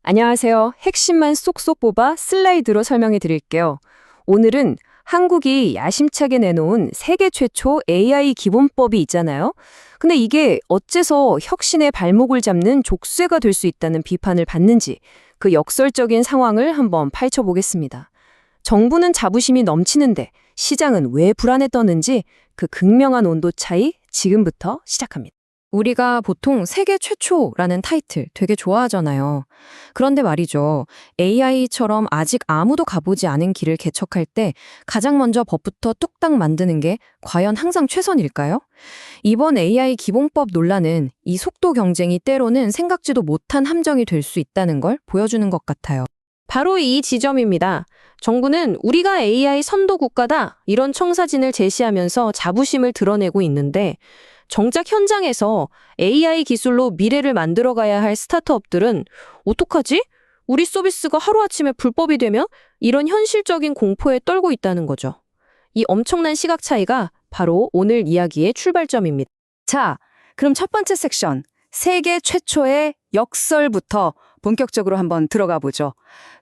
안녕하세요. 핵심만 쏙쏙 뽑아 슬라이드로 설명해 드릴게요. 오늘은 한국이 야심차게 내놓은 세계 최초 AI 기본법이 있잖아요. 근데 이게 어째서 혁신의 발목을 잡는 족쇄가 될 수 있다는 비판을 받는지 그 역설적인 상황을 한번 파헤쳐 보겠습니다. 정부는 자부심이 넘치는데 시장은 왜 불안에 떠는지 그 극명한 온도 차이 지금부터 시작합니다. 우리가 보통 세계 최초라는 타이틀 되게 좋아하잖아요. 그런데 말이죠. AI처럼 아직 아무도 가보지 않은 길을 개척할 때 가장 먼저 법부터 뚝딱 만드는 게 과연 항상 최선일까요? 이번 AI 기본법 논란은 이 속도 경쟁이 때로는 생각지도 못한 함정이 될 수 있다는 걸 보여주는 것 같아요. 바로 이 지점입니다. 정부는 우리가 AI 선도 국가다 이런 청사진을 제시하면서 자부심을 드러내고 있는데 정작 현장에서 AI 기술로 미래를 만들어가야 할 스타트업들은 어떡하지? 우리 서비스가 하루아침에 불법이 되면 이런 현실적인 공포에 떨고 있다는 거죠. 이 엄청난 시각 차이가 바로 오늘 이야기의 출발점입니다. 자, 그럼 첫 번째 섹션, 세계 최초의 역설부터 본격적으로 한번 들어가 보죠.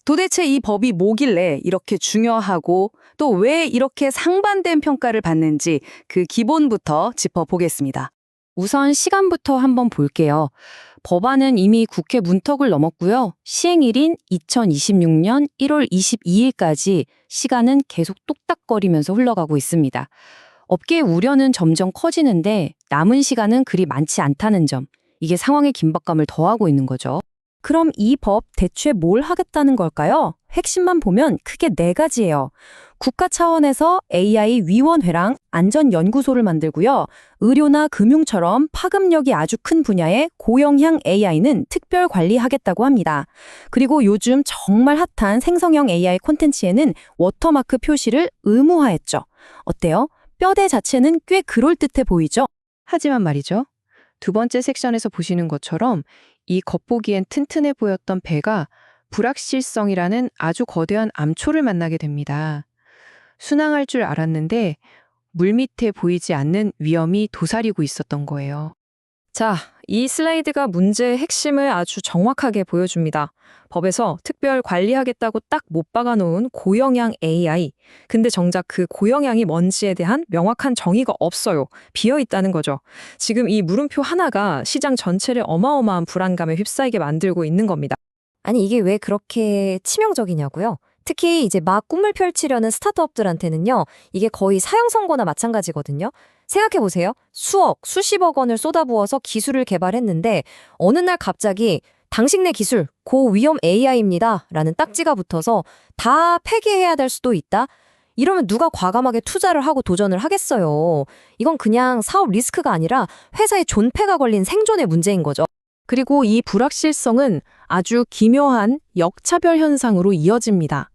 도대체 이 법이 뭐길래 이렇게 중요하고 또 왜 이렇게 상반된 평가를 받는지 그 기본부터 짚어보겠습니다. 우선 시간부터 한번 볼게요. 법안은 이미 국회 문턱을 넘었고요. 시행일인 2026년 1월 22일까지 시간은 계속 똑딱거리면서 흘러가고 있습니다. 업계의 우려는 점점 커지는데 남은 시간은 그리 많지 않다는 점, 이게 상황의 긴박감을 더하고 있는 거죠. 그럼 이 법 대체 뭘 하겠다는 걸까요? 핵심만 보면 크게 네 가지예요. 국가 차원에서 AI 위원회랑 안전연구소를 만들고요. 의료나 금융처럼 파급력이 아주 큰 분야의 고영향 AI는 특별 관리하겠다고 합니다. 그리고 요즘 정말 핫한 생성형 AI 콘텐츠에는 워터마크 표시를 의무화했죠. 어때요? 뼈대 자체는 꽤 그럴듯해 보이죠? 하지만 말이죠. 두 번째 섹션에서 보시는 것처럼 이 겉보기엔 튼튼해 보였던 배가 불확실성이라는 아주 거대한 암초를 만나게 됩니다. 순항할 줄 알았는데 물밑에 보이지 않는 위험이 도사리고 있었던 거예요. 자, 이 슬라이드가 문제의 핵심을 아주 정확하게 보여줍니다. 법에서 특별 관리하겠다고 딱 못 박아놓은 고영향 AI. 근데 정작 그 고영향이 뭔지에 대한 명확한 정의가 없어요. 비어있다는 거죠. 지금 이 물음표 하나가 시장 전체를 어마어마한 불안감에 휩싸이게 만들고 있는 겁니다. 아니, 이게 왜 그렇게 치명적이냐고요? 특히 이제 막 꿈을 펼치려는 스타트업들한테는요, 이게 거의 사형 선고나 마찬가지거든요. 생각해보세요. 수억, 수십억 원을 쏟아부어서 기술을 개발했는데, 어느 날 갑자기 당신네 기술, 고위험 AI입니다. 라는 딱지가 붙어서 다 폐기해야 될 수도 있다? 이러면 누가 과감하게 투자를 하고 도전을 하겠어요. 이건 그냥 사업 리스크가 아니라 회사의 존폐가 걸린 생존의 문제인 거죠. 그리고 이 불확실성은 아주 기묘한 역차별 현상으로 이어집니다.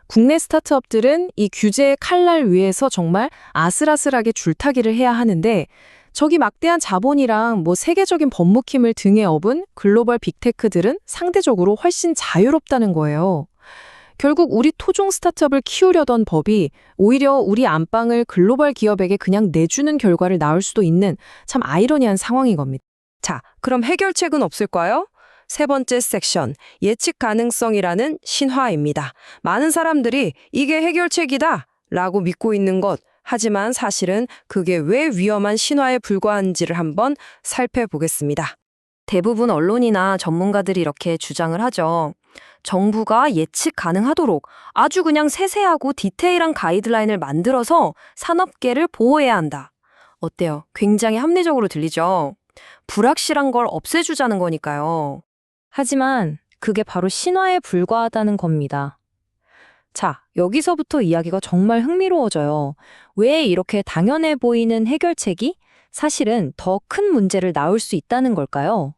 국내 스타트업들은 이 규제의 칼날 위에서 정말 아슬아슬하게 줄타기를 해야 하는데 저기 막대한 자본이랑 세계적인 법무팀을 등에 업은 글로벌 빅테크들은 상대적으로 훨씬 자유롭다는 거예요. 결국 우리 토종 스타트업을 키우려던 법이 오히려 우리 안방을 글로벌 기업에게 그냥 내주는 결과를 낳을 수도 있는 참 아이러니한 상황인 겁니다. 자, 그럼 해결책은 없을까요? 세 번째 섹션, 예측 가능성이라는 신화입니다. 많은 사람들이 이게 해결책이다 라고 믿고 있는 것, 하지만 사실은 그게 왜 위험한 신화에 불과한지를 한번 살펴보겠습니다. 대부분 언론이나 전문가들이 이렇게 주장을 하죠. 정부가 예측 가능하도록 아주 그냥 세세하고 디테일한 가이드라인을 만들어서 산업계를 보호해야 한다. 어때요? 굉장히 합리적으로 들리죠? 불확실한 걸 없애주자는 거니까요. 하지만 그게 바로 신화에 불과하다는 겁니다. 자, 여기서부터 이야기가 정말 흥미로워져요. 왜 이렇게 당연해 보이는 해결책이 사실은 더 큰 문제를 낳을 수 있다는 걸까요?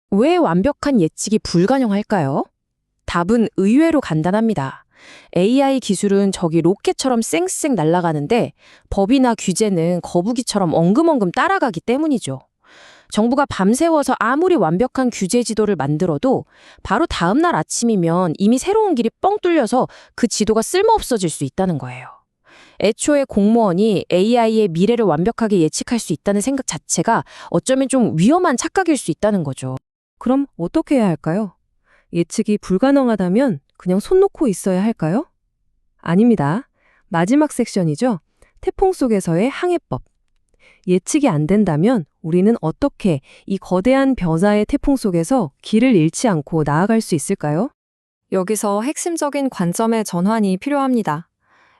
왜 완벽한 예측이 불가능할까요? 답은 의외로 간단합니다. AI 기술은 저기 로켓처럼 쌩쌩 날아가는데 법이나 규제는 거북이처럼 엉금엉금 따라가기 때문이죠. 정부가 밤새워서 아무리 완벽한 규제 지도를 만들어도 바로 다음 날 아침이면 이미 새로운 길이 뻥 뚫려서 그 지도가 쓸모없어질 수 있다는 거예요. 애초에 공무원이 AI의 미래를 완벽하게 예측할 수 있다는 생각 자체가 어쩌면 좀 위험한 착각일 수 있다는 거죠. 그럼 어떻게 해야 할까요? 예측이 불가능하다면 그냥 손 놓고 있어야 할까요? 아닙니다. 마지막 섹션이죠. 태풍 속에서의 항해법. 예측이 안 된다면 우리는 어떻게 이 거대한 벼사의 태풍 속에서 길을 잃지 않고 나아갈 수 있을까요? 여기서 핵심적인 관점의 전환이 필요합니다.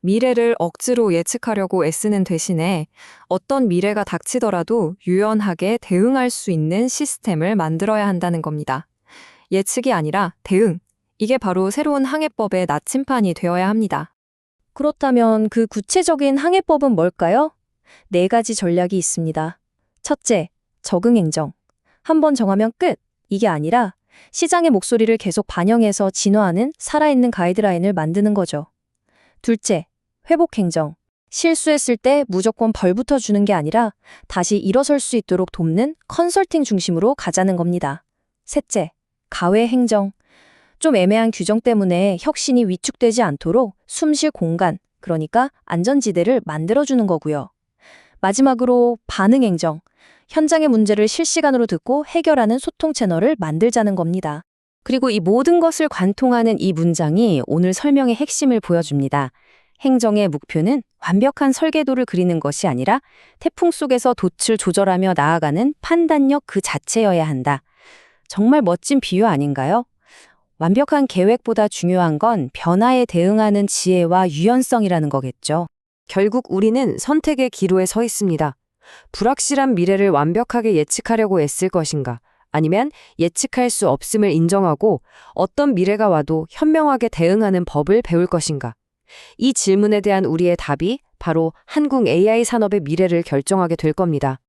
미래를 억지로 예측하려고 애쓰는 대신에 어떤 미래가 닥치더라도 유연하게 대응할 수 있는 시스템을 만들어야 한다는 겁니다. 예측이 아니라 대응. 이게 바로 새로운 항해법의 나침판이 되어야 합니다. 그렇다면 그 구체적인 항해법은 뭘까요? 4가지 전략이 있습니다. 첫째, 적응 행정. 한번 정하면 끝. 이게 아니라 시장의 목소리를 계속 반영해서 진화하는 살아있는 가이드라인을 만드는 거죠. 둘째, 회복 행정. 실수했을 때 무조건 벌부터 주는 게 아니라 다시 일어설 수 있도록 돕는 컨설팅 중심으로 가자는 겁니다. 셋째, 가외 행정. 좀 애매한 규정 때문에 혁신이 위축되지 않도록 숨쉴 공간, 그러니까 안전지대를 만들어주는 거고요. 마지막으로 반응 행정. 현장의 문제를 실시간으로 듣고 해결하는 소통 채널을 만들자는 겁니다. 그리고 이 모든 것을 관통하는 이 문장이 오늘 설명의 핵심을 보여줍니다. 행정의 목표는 완벽한 설계도를 그리는 것이 아니라 태풍 속에서 돛을 조절하며 나아가는 판단력 그 자체여야 한다. 정말 멋진 비유 아닌가요? 완벽한 계획보다 중요한 건 변화에 대응하는 지혜와 유연성이라는 거겠죠. 결국 우리는 선택의 기로에 서 있습니다. 불확실한 미래를 완벽하게 예측하려고 애쓸 것인가? 아니면 예측할 수 없음을 인정하고 어떤 미래가 와도 현명하게 대응하는 법을 배울 것인가? 이 질문에 대한 우리의 답이 바로 한국 AI 산업의 미래를 결정하게 될 겁니다.